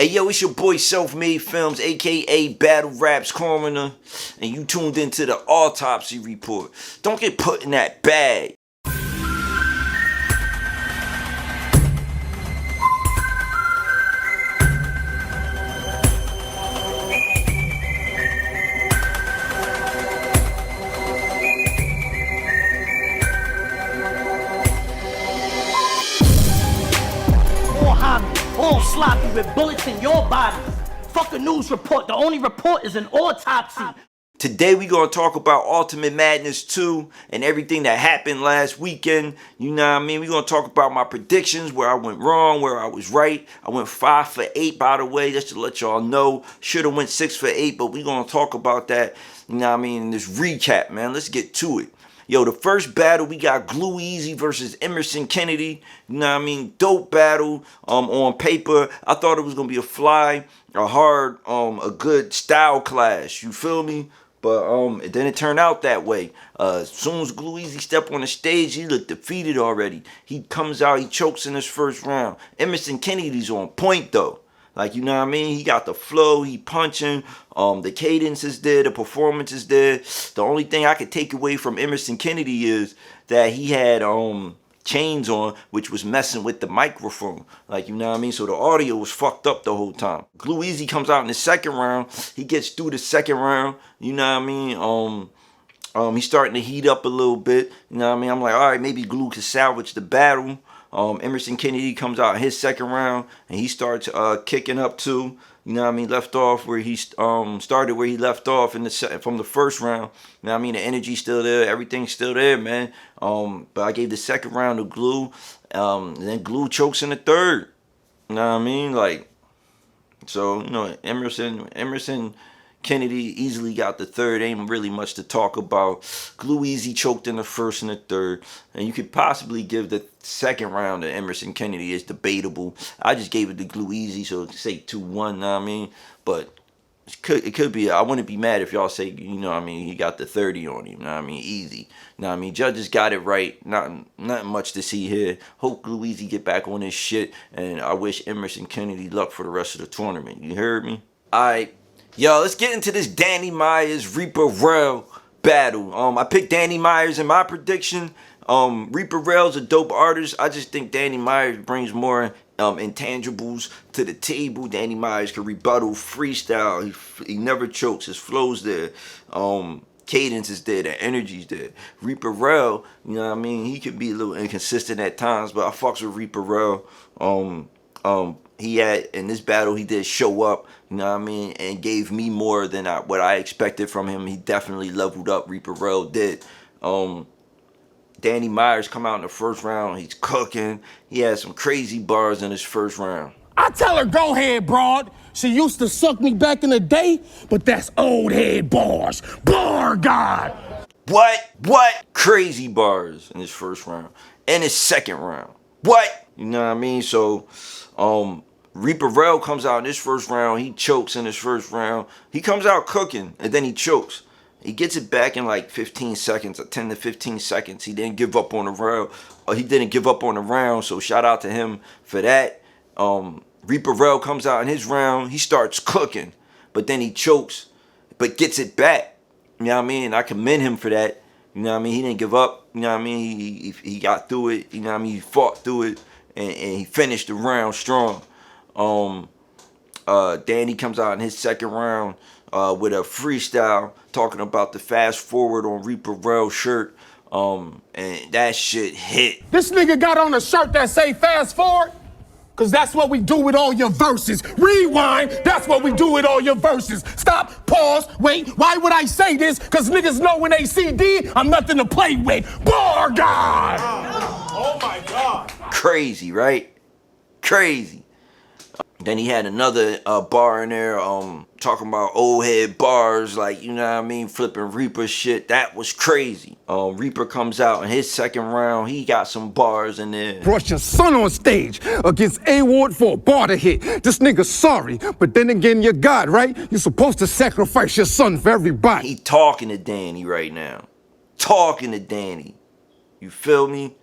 Hey yo, it's your boy Self-Made Films, aka Battle Raps Coroner, and you tuned into the Autopsy Report. Don't get put in that bag. All sloppy with bullets in your body. Fuck a news report. The only report is an autopsy. Today we gonna talk about Ultimate Madness 2 and everything that happened last weekend. You know what I mean? We gonna talk about my predictions, where I went wrong, where I was right. I went 5 for 8, by the way, just to let y'all know. Should have went 6 for 8, but we gonna talk about that. You know what I mean? In this recap, man. Let's get to it. Yo, the first battle, we got Glue Easy versus Emerson Kennedy. You know what I mean? Dope battle on paper. I thought it was going to be a good style clash. You feel me? But then it turned out that way. As soon as Glue Easy stepped on the stage, he looked defeated already. He comes out, he chokes in his first round. Emerson Kennedy's on point, though. Like, you know what I mean? He got the flow, he punching, the cadence is there, the performance is there. The only thing I could take away from Emerson Kennedy is that he had chains on, which was messing with the microphone. Like, you know what I mean? So the audio was fucked up the whole time. Glue Easy comes out in the second round. He gets through the second round, you know what I mean? He's starting to heat up a little bit, you know what I mean? I'm like, all right, maybe Glue could salvage the battle. Emerson Kennedy comes out in his second round and he starts kicking up too. You know what I mean? Left off where he started where he left off from the first round. You know what I mean? The energy's still there, everything's still there, man. But I gave the second round to Glue. And then Glue chokes in the third. You know what I mean? Like, so, you know, Emerson Kennedy easily got the third. Ain't really much to talk about. Glue Easy choked in the first and the third. And you could possibly give the second round to Emerson Kennedy. It's debatable. I just gave it to Glue Easy, so say 2-1, know what I mean? But it could be, I wouldn't be mad if y'all say, you know what I mean, he got the 30 on him, know what I mean? Easy. Know what I mean? Judges got it right. Not much to see here. Hope Glue Easy get back on his shit. And I wish Emerson Kennedy luck for the rest of the tournament. You heard me? Alright. Yo, let's get into this Danny Myers Reaper Rel battle. I picked Danny Myers in my prediction. Reaper Rel's a dope artist. I just think Danny Myers brings more intangibles to the table. Danny Myers can rebuttal, freestyle. He never chokes. His flow's there. Cadence is there. The energy's there. Reaper Rel, you know what I mean? He could be a little inconsistent at times, but I fucks with Reaper Rel. He had, in this battle, he did show up, you know what I mean, and gave me more than what I expected from him. He definitely leveled up, Reaper Rel did. Danny Myers come out in the first round, he's cooking. He had some crazy bars in his first round. I tell her, go ahead, broad. She used to suck me back in the day, but that's old head bars. Bar God. What? Crazy bars in his first round. And his second round. What? You know what I mean? So, Reaper Rel comes out in his first round. He chokes in his first round. He comes out cooking, and then he chokes. He gets it back in like 15 seconds, 10 to 15 seconds. He didn't give up on the round. He didn't give up on the round, so shout out to him for that. Reaper Rel comes out in his round. He starts cooking, but then he chokes, but gets it back. You know what I mean? I commend him for that. You know what I mean? He didn't give up. You know what I mean? He got through it. You know what I mean? He fought through it, and he finished the round strong. Danny comes out in his second round with a freestyle talking about the fast forward on Reaper Rel's shirt. And that shit hit. This nigga got on a shirt that say fast forward, cause that's what we do with all your verses. Rewind, that's what we do with all your verses. Stop, pause, wait, why would I say this? Cause niggas know when they CD, I'm nothing to play with. Bar God! Oh my God. Crazy, right? Crazy. Then he had another bar in there talking about old head bars, like, you know what I mean, flipping Reaper shit. That was crazy. Reaper comes out in his second round. He got some bars in there. Brought your son on stage against A-Ward for a bar to hit. This nigga sorry, but then again, you're God, right? You're supposed to sacrifice your son for everybody. He talking to Danny right now. Talking to Danny. You feel me?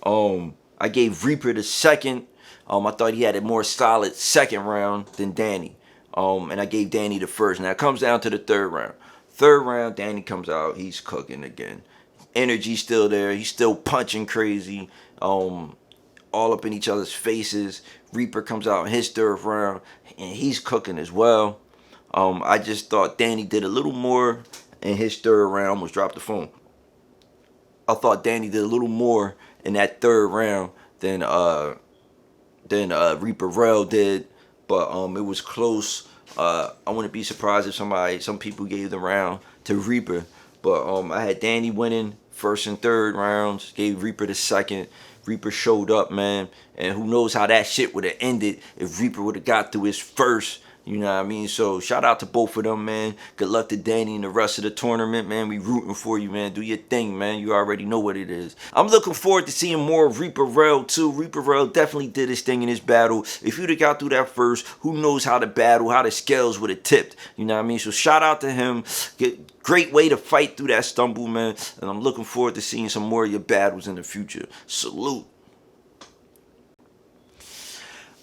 I gave Reaper the second. I thought he had a more solid second round than Danny. And I gave Danny the first. Now it comes down to the third round. Third round, Danny comes out. He's cooking again. Energy's still there. He's still punching crazy. All up in each other's faces. Reaper comes out in his third round, and he's cooking as well. I just thought Danny did a little more in his third round. Almost dropped the phone. I thought Danny did a little more in that third round than Reaper Rel did, but it was close. I wouldn't be surprised if some people gave the round to Reaper, but I had Danny winning first and third rounds, gave Reaper the second. Reaper showed up, man, and who knows how that shit would have ended if Reaper would have got through his first. You know what I mean? So shout out to both of them, man. Good luck to Danny and the rest of the tournament, man. We rooting for you, man. Do your thing, man. You already know what it is. I'm looking forward to seeing more of Reaper Rel, too. Reaper Rel definitely did his thing in this battle. If you'd have got through that first, who knows how the battle, how the scales would have tipped. You know what I mean? So shout out to him. Great way to fight through that stumble, man. And I'm looking forward to seeing some more of your battles in the future. Salute.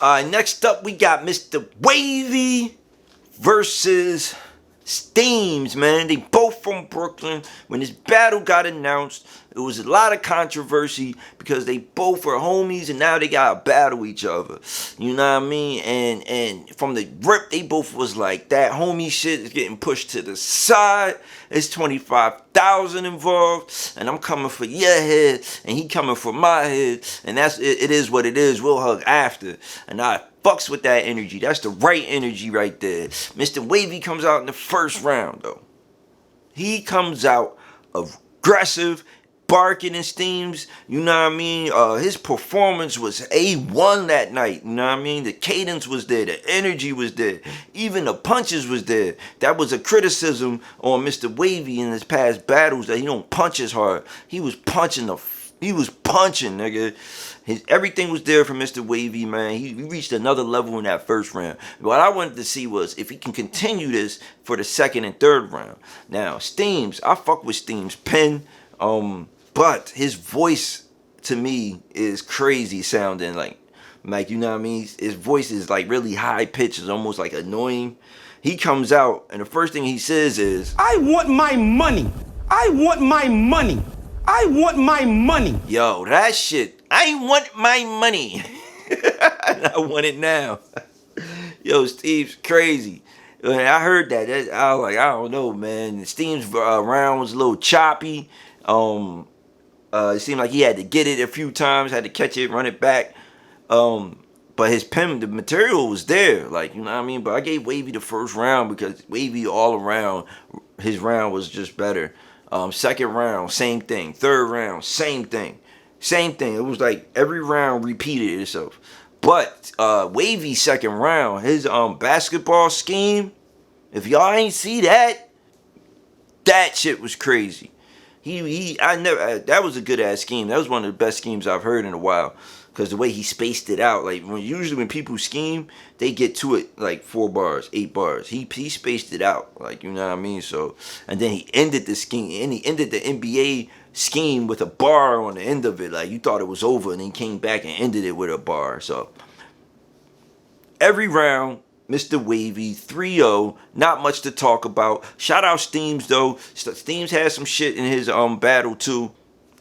Next up, we got Mr. Wavy versus Steams, man. They both from Brooklyn. When this battle got announced, it was a lot of controversy because they both were homies and now they gotta battle each other. You know what I mean? And from the rip, they both was like, that homie shit is getting pushed to the side. It's 25,000 involved, and I'm coming for your head, and he coming for my head, and that's it. It is what it is. We'll hug after, and I fucks with that energy. That's the right energy right there. Mr. Wavy comes out in the first round, though. He comes out aggressive, barking and Steams. You know what I mean? His performance was A1 that night. You know what I mean? The cadence was there. The energy was there. Even the punches was there. That was a criticism on Mr. Wavy in his past battles, that he don't punch as hard. He was punching, nigga. Everything was there for Mr. Wavy, man. He reached another level in that first round. What I wanted to see was if he can continue this for the second and third round. Now, Steams, I fuck with Steams' pen, but his voice to me is crazy sounding, like you know what I mean? His voice is like really high pitched, it's almost like annoying. He comes out and the first thing he says is, I want my money. I want my money. I want my money. Yo, that shit, I want my money. And I want it now. Yo, Steve's crazy. When I heard that, I was like, I don't know, man. Steve's round was a little choppy. It seemed like he had to get it a few times, had to catch it, run it back. But his pen, the material was there, like, you know what I mean? But I gave Wavy the first round because Wavy all around, his round was just better. Second round, same thing. Third round, same thing. Same thing. It was like every round repeated itself. But Wavy's second round, his basketball scheme, if y'all ain't see that, that shit was crazy. That was a good ass scheme. That was one of the best schemes I've heard in a while. Because the way he spaced it out, like usually when people scheme, they get to it like 4 bars, 8 bars. He spaced it out, like, you know what I mean. So, and then he ended the scheme, and he ended the NBA scheme with a bar on the end of it. Like, you thought it was over, and then came back and ended it with a bar. So every round, Mr. Wavy 3-0, not much to talk about. Shout out Steams though. Steams had some shit in his battle too.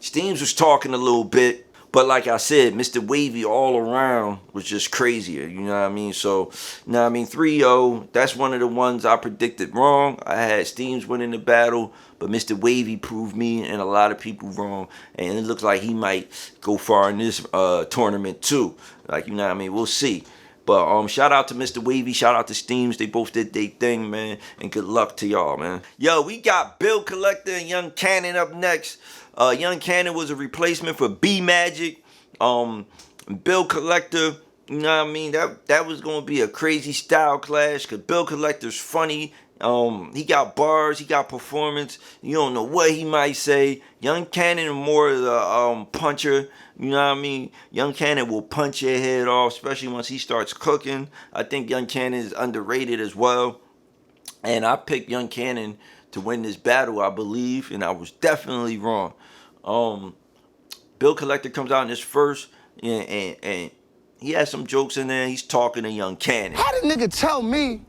Steams was talking a little bit. But like I said, Mr. Wavy all around was just crazier, you know what I mean? So, you know what I mean? 3-0, that's one of the ones I predicted wrong. I had Steams winning the battle, but Mr. Wavy proved me and a lot of people wrong. And it looks like he might go far in this tournament too. Like, you know what I mean? We'll see. But shout out to Mr. Wavy, shout out to Steams. They both did their thing, man. And good luck to y'all, man. Yo, we got Bill Collector and Young Cannon up next. Young Cannon was a replacement for B Magic. Bill Collector, you know what I mean? That was gonna be a crazy style clash because Bill Collector's funny. He got bars, he got performance. You don't know what he might say. Young Cannon is more of the puncher. You know what I mean? Young Cannon will punch your head off, especially once he starts cooking. I think Young Cannon is underrated as well. And I picked Young Cannon to win this battle, I believe, and I was definitely wrong. Bill Collector comes out in his first, and he had some jokes in there. He's talking to Young Cannon. How did nigga tell me,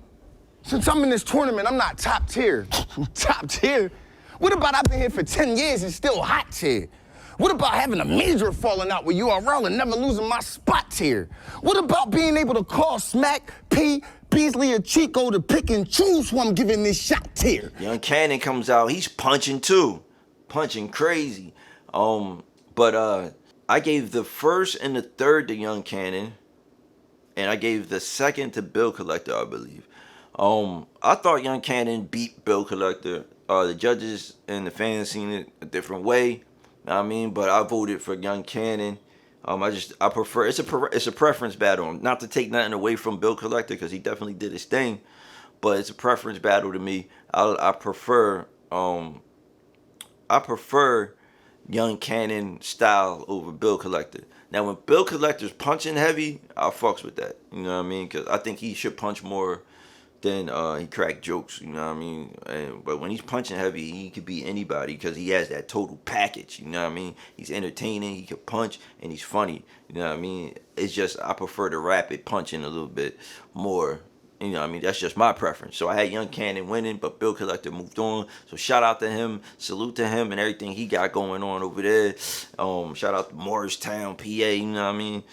since I'm in this tournament, I'm not top tier? Top tier? What about I've been here for 10 years and still hot tier? What about having a major falling out with URL and never losing my spot tier? What about being able to call Smack, P, Beasley, or Chico to pick and choose who I'm giving this shot tier? Young Cannon comes out, he's punching too. Punching crazy. But I gave the first and the third to Young Cannon, and I gave the second to Bill Collector, I believe. I thought Young Cannon beat Bill Collector. The judges and the fans seen it a different way. I mean, but I voted for Young Cannon. I prefer, it's a preference battle. Not to take nothing away from Bill Collector, because he definitely did his thing, but it's a preference battle to me. I prefer Young Cannon style over Bill Collector. Now, when Bill Collector's punching heavy, I fucks with that. You know what I mean? Because I think he should punch more than he crack jokes. You know what I mean? But when he's punching heavy, he could beat anybody because he has that total package. You know what I mean? He's entertaining, he can punch, and he's funny. You know what I mean? It's just I prefer the rapid punching a little bit more. You know what I mean? That's just my preference. So I had Young Cannon winning, but Bill Collector moved on. So shout out to him. Salute to him and everything he got going on over there. Shout out to Morristown, PA, you know what I mean?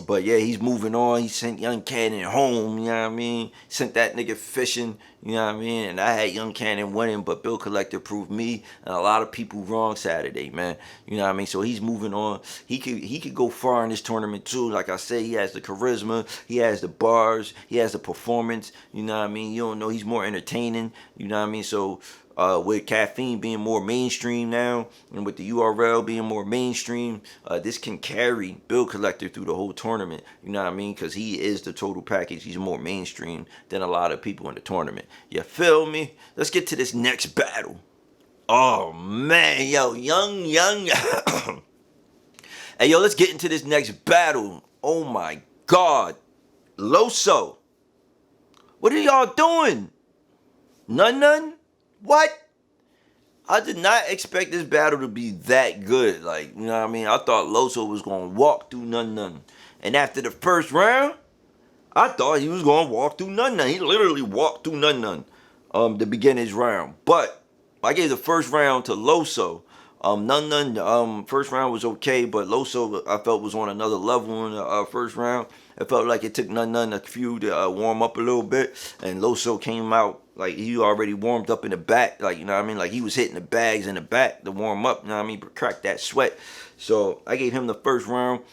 But yeah, he's moving on. He sent Young Cannon home, you know what I mean? Sent that nigga fishing, you know what I mean? And I had Young Cannon winning, but Bill Collector proved me and a lot of people wrong Saturday, man. You know what I mean? So he's moving on. He could go far in this tournament too. Like I said, he has the charisma, he has the bars, he has the performance, you know what I mean? You don't know, he's more entertaining, you know what I mean? So with Caffeine being more mainstream now, and with the URL being more mainstream, this can carry Bill Collector through the whole tournament. You know what I mean? Because he is the total package. He's more mainstream than a lot of people in the tournament. You feel me? Let's get to this next battle. Oh, man. Yo, young. Hey, yo, let's get into this next battle. Oh, my God. Lozo. What are y'all doing? NoneNone? What? I did not expect this battle to be that good. Like, you know what I mean? I thought Lozo was going to walk through NoneNone. And after the first round, I thought he was going to walk through NoneNone. He literally walked through NoneNone to begin his round. But I gave the first round to Lozo. NoneNone, first round was okay, but Lozo I felt was on another level in the first round. It felt like it took NoneNone a few to warm up a little bit, and Lozo came out like he already warmed up in the back, like, you know what I mean? Like he was hitting the bags in the back to warm up, you know what I mean? But crack that sweat. So I gave him the first round.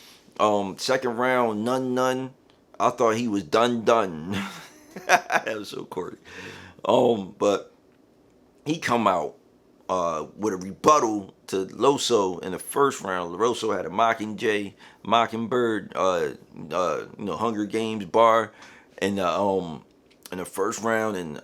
Second round, NoneNone. I thought he was done. That was so corny. But he come out with a rebuttal to Lozo in the first round. Lozo had a Mockingbird, Hunger Games bar in the first round, and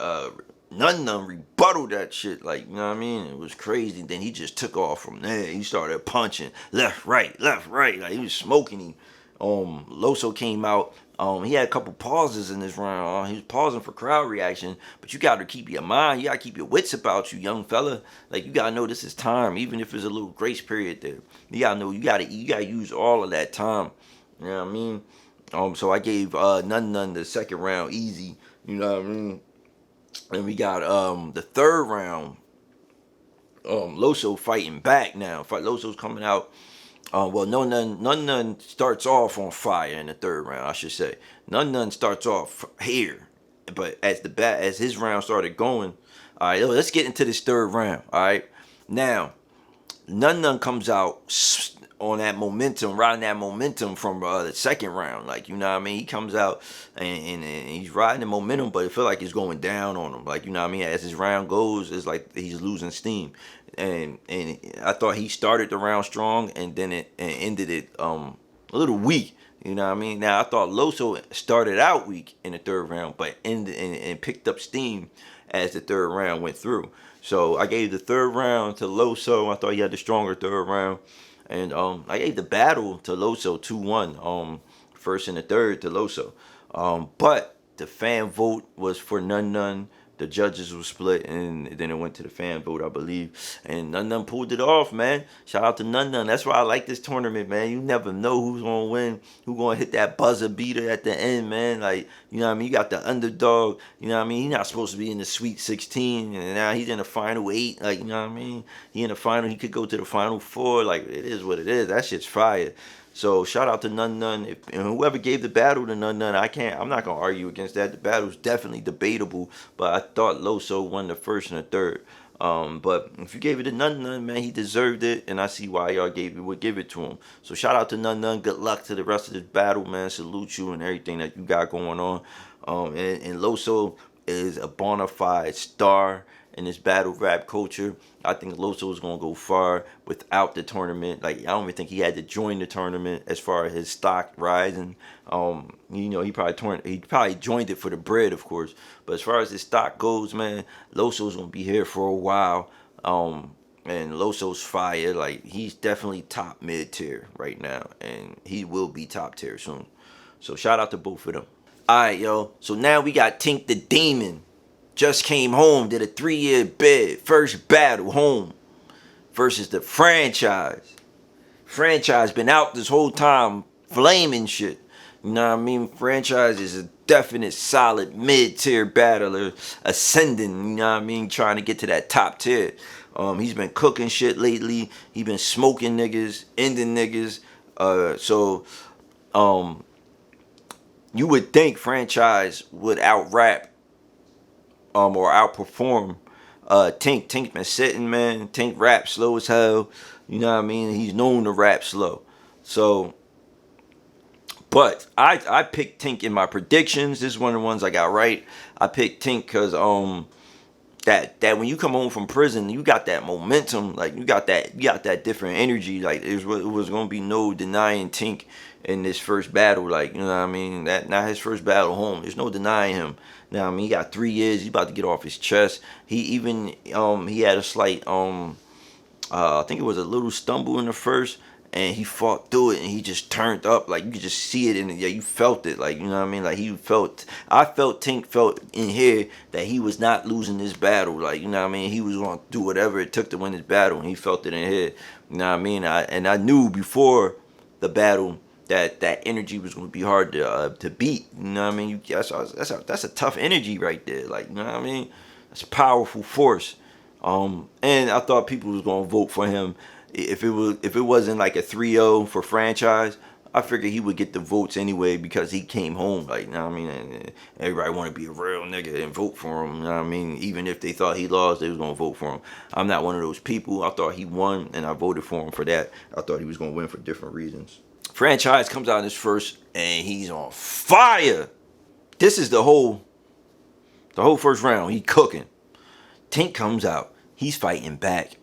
NoneNone rebutted that shit, like, you know what I mean? It was crazy. Then he just took off from there. He started punching left, right, like he was smoking him. Lozo came out. He had a couple pauses in this round. He was pausing for crowd reaction, but you got to keep your mind. You got to keep your wits about you, young fella. Like, you got to know this is time, even if there's a little grace period there. You got to know, you got to use all of that time. You know what I mean? So I gave NoneNone the second round easy. You know what I mean? And we got the third round. Lozo fighting back now. Lozo's coming out. NoneNone starts off on fire in the third round, I should say. NoneNone starts off here, but as his round started going, all right, let's get into this third round. All right, now NoneNone comes out on that momentum, riding that momentum from the second round. Like, you know what I mean? He comes out and he's riding the momentum, but it feel like it's going down on him. Like, you know what I mean? As his round goes, it's like he's losing steam. And I thought he started the round strong and then it ended it a little weak. You know what I mean? Now, I thought Lozo started out weak in the third round, but ended and picked up steam as the third round went through. So I gave the third round to Lozo. I thought he had the stronger third round. And I gave the battle to Lozo 2-1. First and the third to Lozo. But the fan vote was for NoneNone. the judges were split, and then it went to the fan vote, I believe. And NoneNone pulled it off, man. Shout out to NoneNone. That's why I like this tournament, man. You never know who's gonna win, who's gonna hit that buzzer beater at the end, man. Like, you know what I mean? You got the underdog. You know what I mean? He's not supposed to be in the Sweet 16, and now he's in the Final 8. Like, you know what I mean? He in the final. He could go to the Final 4. Like, it is what it is. That shit's fire. So shout out to NoneNone. And whoever gave the battle to NoneNone, I'm not gonna argue against that. The battle's definitely debatable, but I thought Lozo won the first and the third. But if you gave it to NoneNone, man, he deserved it, and I see why y'all would give it to him. So shout out to NoneNone. Good luck to the rest of this battle, man. Salute you and everything that you got going on. And Lozo is a bona fide star in this battle rap culture. I think Lozo is gonna go far without the tournament. Like, I don't even think he had to join the tournament as far as his stock rising. You know, he probably joined it for the bread, of course. But as far as his stock goes, man, Lozo's gonna be here for a while. And Lozo's fire. Like, he's definitely top mid tier right now, and he will be top tier soon. So shout out to both of them. All right, yo. So now we got Tink the Demon. Just came home, did a 3-year bid. First battle home versus the franchise. Franchise been out this whole time flaming shit. You know what I mean? Franchise is a definite solid mid-tier battler ascending, you know what I mean? Trying to get to that top tier. He's been cooking shit lately. He been smoking niggas, ending niggas. You would think franchise would out-rap or outperform Tink. Tink's been sitting, man. Tink rap slow as hell. You know what I mean? He's known to rap slow. So, but I picked Tink in my predictions. This is one of the ones I got right. I picked Tink because that when you come home from prison, you got that momentum. Like, you got that different energy. Like, it was gonna be no denying Tink in this first battle. Like, you know what I mean? That not his first battle home. There's no denying him. Now, I mean, he got 3 years. He's about to get off his chest. He even he had a slight I think it was a little stumble in the first, and he fought through it, and he just turned up. Like, you could just see it, and yeah, you felt it. Like, you know what I mean? Like, Tink felt in here that he was not losing this battle. Like, you know what I mean? He was going to do whatever it took to win this battle, and he felt it in here. You know what I mean? I knew before the battle that energy was going to be hard to beat. You know what I mean? That's a tough energy right there. Like, you know what I mean? That's a powerful force. And I thought people was going to vote for him. If it wasn't like a 3-0 for franchise, I figured he would get the votes anyway because he came home. Like, you know what I mean? And everybody want to be a real nigga and vote for him. You know what I mean? Even if they thought he lost, they was going to vote for him. I'm not one of those people. I thought he won, and I voted for him for that. I thought he was going to win for different reasons. Franchise comes out in his first, and he's on fire. This is the whole first round. He cooking. Tink comes out. He's fighting back.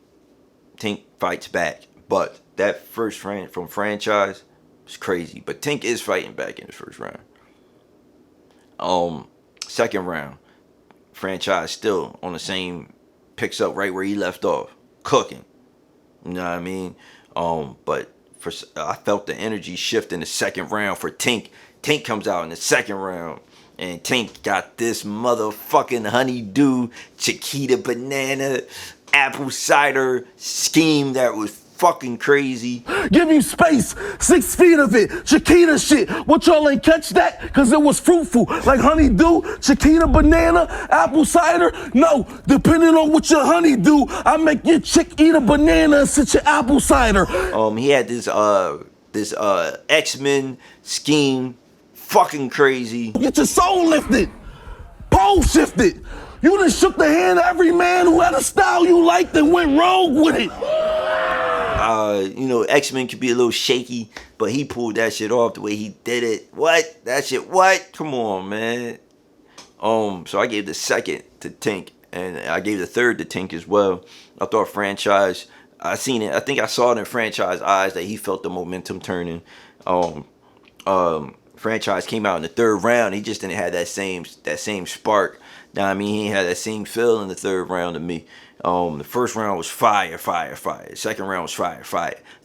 Tink fights back. But that first round from franchise was crazy. But Tink is fighting back in the first round. Second round, franchise still on the same, picks up right where he left off. Cooking. You know what I mean? But I felt the energy shift in the second round for Tink. Tink comes out in the second round, and Tink got this motherfucking honeydew, Chiquita banana, apple cider scheme that was fucking crazy. Give you space, 6 feet of it, Chiquita shit. What, y'all ain't catch that? Cause it was fruitful, like honeydew, Chiquita banana, apple cider. No, depending on what your honeydew, I make your chick eat a banana and sit your apple cider. He had this X-Men scheme, fucking crazy. Get your soul lifted, pole shifted. You done shook the hand of every man who had a style you liked and went rogue with it. You know, X-Men could be a little shaky, but he pulled that shit off the way he did it. What? That shit, what? Come on, man. So I gave the second to Tink, and I gave the third to Tink as well. I thought franchise, I seen it. I think I saw it in franchise eyes that he felt the momentum turning. Franchise came out in the third round. He just didn't have that same spark. Now, I mean, he ain't had that same feel in the third round to me. The first round was fire. Second round was fire.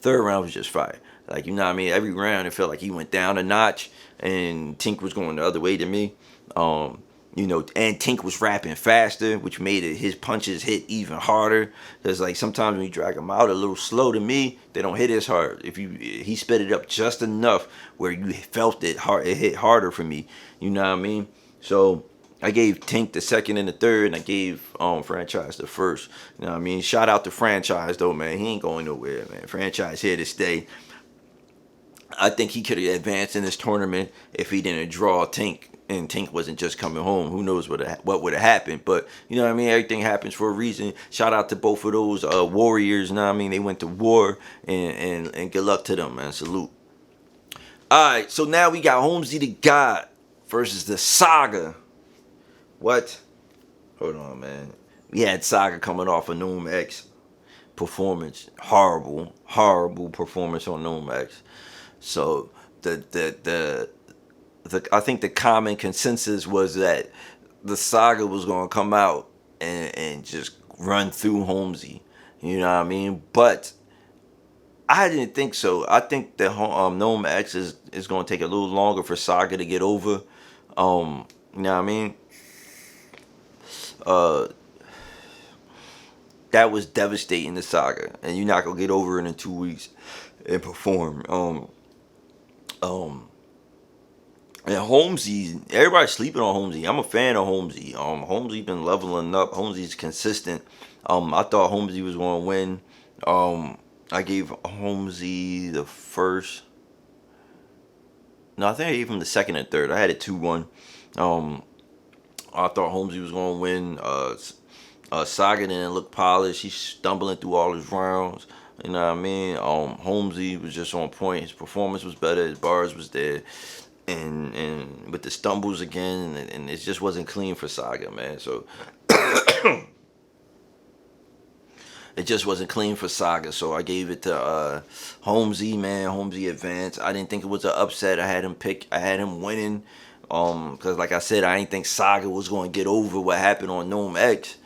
Third round was just fire. Like, you know what I mean? Every round it felt like he went down a notch, and Tink was going the other way to me. You You know, and Tink was rapping faster, which made his punches hit even harder. Cause like sometimes when you drag him out a little slow, to me, they don't hit as hard. He sped it up just enough where you felt it hard, it hit harder for me. You know what I mean? So I gave Tink the second and the third, and I gave Franchise the first. You know what I mean? Shout out to Franchise though, man. He ain't going nowhere, man. Franchise here to stay. I think he could have advanced in this tournament if he didn't draw Tink. And Tink wasn't just coming home. Who knows what would have happened? But you know what I mean. Everything happens for a reason. Shout out to both of those warriors. You know what I mean. They went to war, and good luck to them, man. Salute. All right. So now we got Homez the God versus the Saga. What? Hold on, man. We had Saga coming off of NoneNone performance. Horrible performance on NoneNone. So I think the common consensus was that the Saga was gonna come out and just run through Homez. You know what I mean? But I didn't think so. I think that NoneNone is gonna take a little longer for Saga to get over. You know what I mean? That was devastating to Saga, and you're not gonna get over it in 2 weeks and perform. And Homez, everybody's sleeping on Homez. I'm a fan of Homez. Homez been leveling up. Homez's consistent. I thought Homez was going to win. I gave Homez the first. No, I think I gave him the second and third. I had it 2-1. I thought Homez was going to win. Saga didn't look polished. He's stumbling through all his rounds. You know what I mean? Homez was just on point. His performance was better. His bars was there. And with the stumbles again, and it just wasn't clean for Saga, man. So it just wasn't clean for Saga. So I gave it to Homez, man. Homez advanced. I didn't think it was an upset. I had him winning. Because like I said, I didn't think Saga was going to get over what happened on NoneNone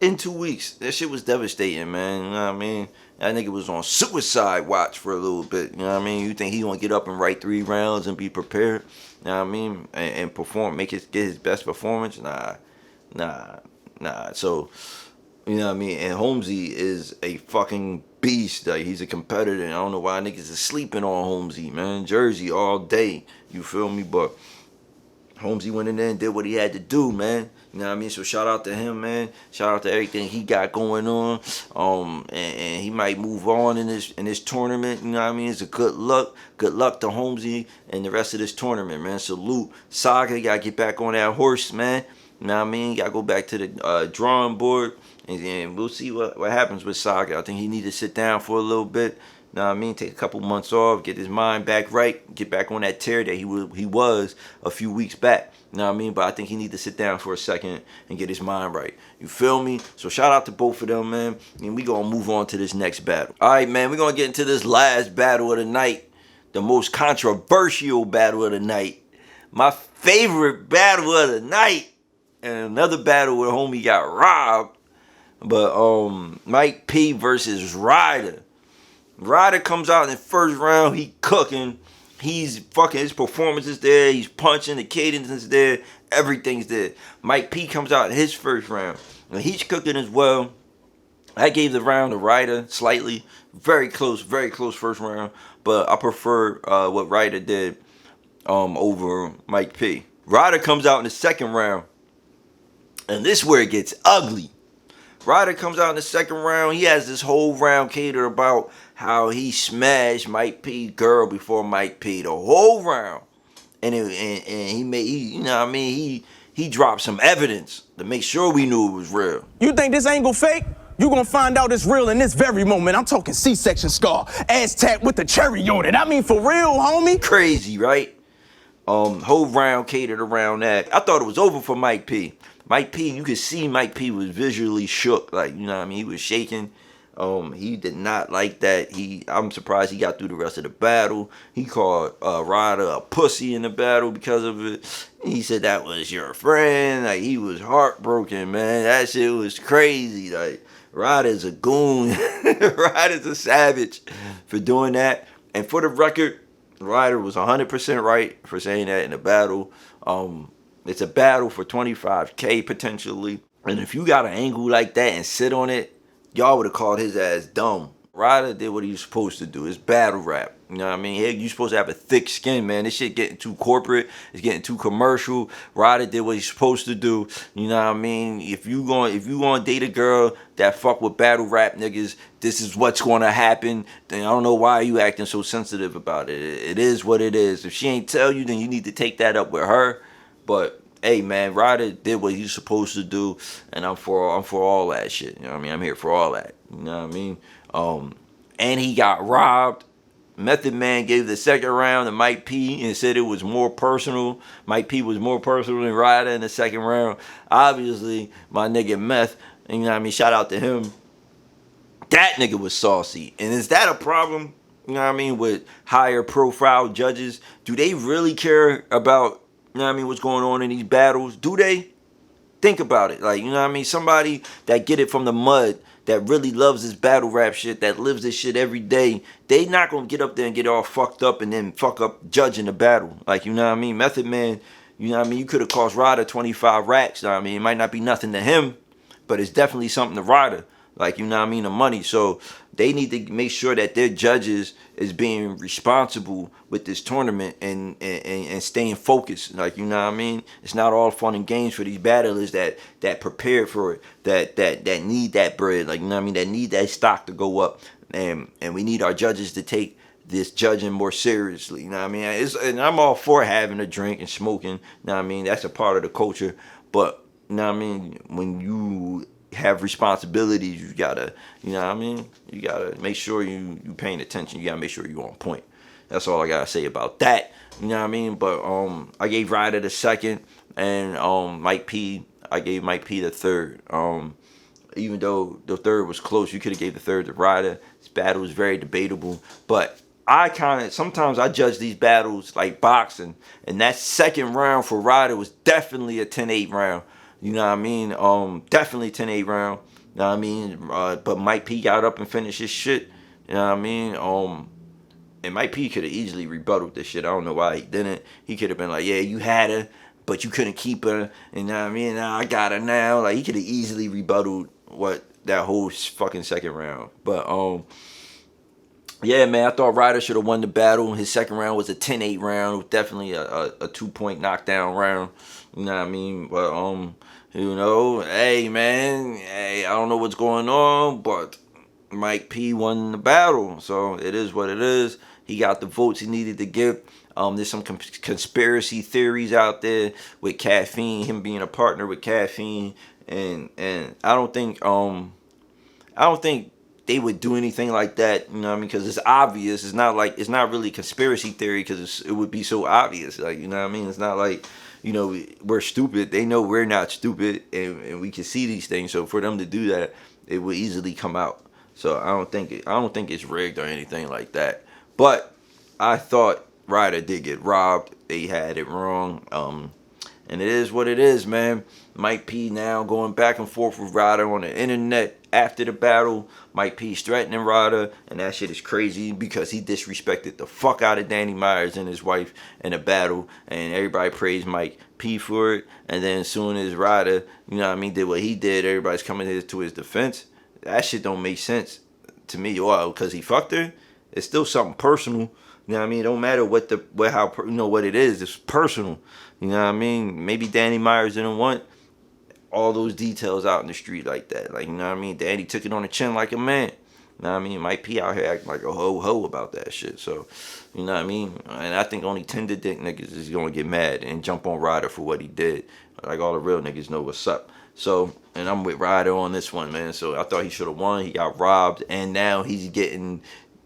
in 2 weeks. That shit was devastating, man. You know what I mean? That nigga was on suicide watch for a little bit. You know what I mean? You think he gonna get up and write 3 rounds and be prepared? You know what I mean? And perform, get his best performance? Nah. So, you know what I mean? And Homez is a fucking beast. Like, he's a competitor. And I don't know why niggas is sleeping on Homez, man. Jersey all day. You feel me? But Homez went in there and did what he had to do, man. You know what I mean? So shout out to him, man. Shout out to everything he got going on. And he might move on in this tournament. You know what I mean? It's a good luck. Good luck to Homez and the rest of this tournament, man. Salute. Saga, you gotta get back on that horse, man. You know what I mean? You gotta go back to the drawing board. And we'll see what happens with Saga. I think he need to sit down for a little bit. You know what I mean? Take a couple months off, get his mind back right, get back on that tear that he was a few weeks back. You know what I mean? But I think he need to sit down for a second and get his mind right. You feel me? So shout out to both of them, man. And we gonna move on to this next battle. All right, man. We're gonna get into this last battle of the night. The most controversial battle of the night. My favorite battle of the night. And another battle where homie got robbed. But Mike P versus Ryder. Ryder comes out in the first round. He cooking. He's fucking, his performance is there. He's punching. The cadence is there. Everything's there. Mike P comes out in his first round. And he's cooking as well. I gave the round to Ryder slightly. Very close first round. But I prefer what Ryder did over Mike P. Ryder comes out in the second round. And this is where it gets ugly. Ryder comes out in the second round. He has this whole round catered about how he smashed Mike P girl before Mike P the whole round, and he made, you know what I mean, he dropped some evidence to make sure we knew it was real. You think this angle fake? You gonna find out it's real in this very moment. I'm talking C-section scar, ass tap with the cherry on it. I mean, for real, homie. Crazy, right? Whole round catered around that. I thought it was over for Mike P. Mike P, you could see Mike P was visually shook. Like, you know what I mean? He was shaking. He did not like that. I'm surprised he got through the rest of the battle. He called Ryder a pussy in the battle because of it. He said that was your friend. Like, he was heartbroken, man. That shit was crazy. Like, Ryder's a goon. Ryder's a savage for doing that. And for the record, Ryder was 100% right for saying that in the battle. It's a battle for 25K potentially. And if you got an angle like that and sit on it, y'all would have called his ass dumb. Ryder did what he was supposed to do. It's battle rap. You know what I mean? Hey, you supposed to have a thick skin, man. This shit getting too corporate. It's getting too commercial. Ryder did what he's supposed to do. You know what I mean? If you gonna date a girl that fuck with battle rap niggas, this is what's gonna happen. Then I don't know why you acting so sensitive about it. It is what it is. If she ain't tell you, then you need to take that up with her. But hey, man, Ryder did what he's supposed to do, and I'm for all that shit. You know what I mean? I'm here for all that. You know what I mean? And he got robbed. Method Man gave the second round to Mike P and said it was more personal. Mike P was more personal than Ryder in the second round. Obviously, my nigga Meth, you know what I mean? Shout out to him. That nigga was saucy. And is that a problem, you know what I mean, with higher profile judges? Do they really care about, you know what I mean, what's going on in these battles? Do they? Think about it. Like, you know what I mean? Somebody that get it from the mud, that really loves this battle rap shit, that lives this shit every day, they not gonna get up there and get all fucked up and then fuck up judging the battle. Like, you know what I mean? Method Man, you know what I mean? You could have cost Ryder 25 racks. You know what I mean? It might not be nothing to him, but it's definitely something to Ryder. Like, you know what I mean? The money. So they need to make sure that their judges is being responsible with this tournament and staying focused. Like, you know what I mean? It's not all fun and games for these battlers that prepared for it, that need that bread. Like, you know what I mean? That need that stock to go up. And we need our judges to take this judging more seriously. You know what I mean? And I'm all for having a drink and smoking. You know what I mean? That's a part of the culture. But, you know what I mean? When you have responsibilities, you gotta, you know what I mean? You gotta make sure you paying attention. You gotta make sure you on point. That's all I gotta say about that. You know what I mean? But I gave Ryder the second, and Mike P, I gave Mike P the third. Even though the third was close, you could have gave the third to Ryder. This battle was very debatable, but sometimes I judge these battles like boxing, and that second round for Ryder was definitely a 10-8 round. You know what I mean? Definitely 10-8 round. You know what I mean? But Mike P got up and finished his shit. You know what I mean? And Mike P could have easily rebutted this shit. I don't know why he didn't. He could have been like, yeah, you had her, but you couldn't keep her. You know what I mean? Now I got her now. Like, he could have easily rebutted that whole fucking second round. But yeah, man, I thought Ryder should have won the battle. His second round was a 10-8 round. It was definitely a 2-point knockdown round. You know what I mean? But you know, hey, man, hey, I don't know what's going on, but Mike P won the battle, so it is what it is. He got the votes he needed to get. There's some conspiracy theories out there with Caffeine, him being a partner with Caffeine, and I don't think they would do anything like that. You know what I mean? Because it's obvious. It's not really conspiracy theory because it would be so obvious. Like, you know what I mean? It's not like, you know, we're stupid. They know we're not stupid, and we can see these things. So for them to do that, it would easily come out. So I don't think it's rigged or anything like that. But I thought Ryder did get robbed. They had it wrong. And it is what it is, man. Mike P now going back and forth with Ryder on the internet after the battle. Mike P's threatening Ryder, and that shit is crazy because he disrespected the fuck out of Danny Myers and his wife in a battle, and everybody praised Mike P for it. And then as soon as Ryder, you know what I mean, did what he did, everybody's coming to his defense. That shit don't make sense to me. Well, because he fucked her, it's still something personal. You know what I mean? It don't matter what it is. It's personal. You know what I mean? Maybe Danny Myers didn't want all those details out in the street like that. Like, you know what I mean? Danny took it on the chin like a man. You know what I mean? Mike P out here acting like a ho-ho about that shit. So, you know what I mean? And I think only tender dick niggas is going to get mad and jump on Ryder for what he did. Like, all the real niggas know what's up. So, and I'm with Ryder on this one, man. So I thought he should have won. He got robbed. And now he's getting,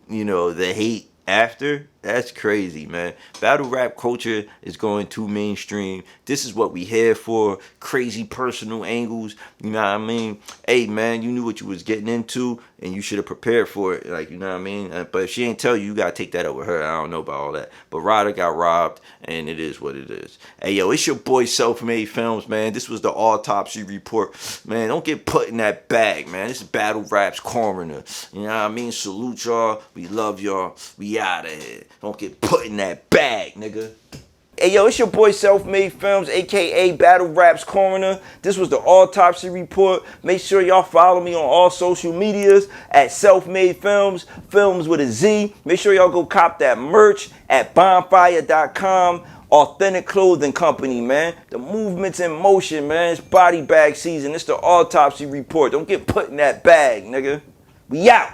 you know, the hate after. That's crazy, man. Battle rap culture is going too mainstream. This is what we here for. Crazy personal angles. You know what I mean? Hey, man, you knew what you was getting into, and you should have prepared for it. Like, you know what I mean? But if she ain't tell you, you got to take that up with her. I don't know about all that. But Ryder got robbed, and it is what it is. Hey, yo, it's your boy Self-Made Films, man. This was the Autopsy report. Man, don't get put in that bag, man. This is Battle Rap's Coroner. You know what I mean? Salute y'all. We love y'all. We out of here. Don't get put in that bag, nigga. Hey yo, it's your boy Self-Made Films, aka Battle Raps Coroner. This was the Autopsy report. Make sure y'all follow me on all social medias at Self-Made Films, films with a Z. Make sure y'all go cop that merch at bonfire.com. Authentic clothing company, man. The movement's in motion, man. It's body bag season. It's the Autopsy report. Don't get put in that bag, nigga. We out.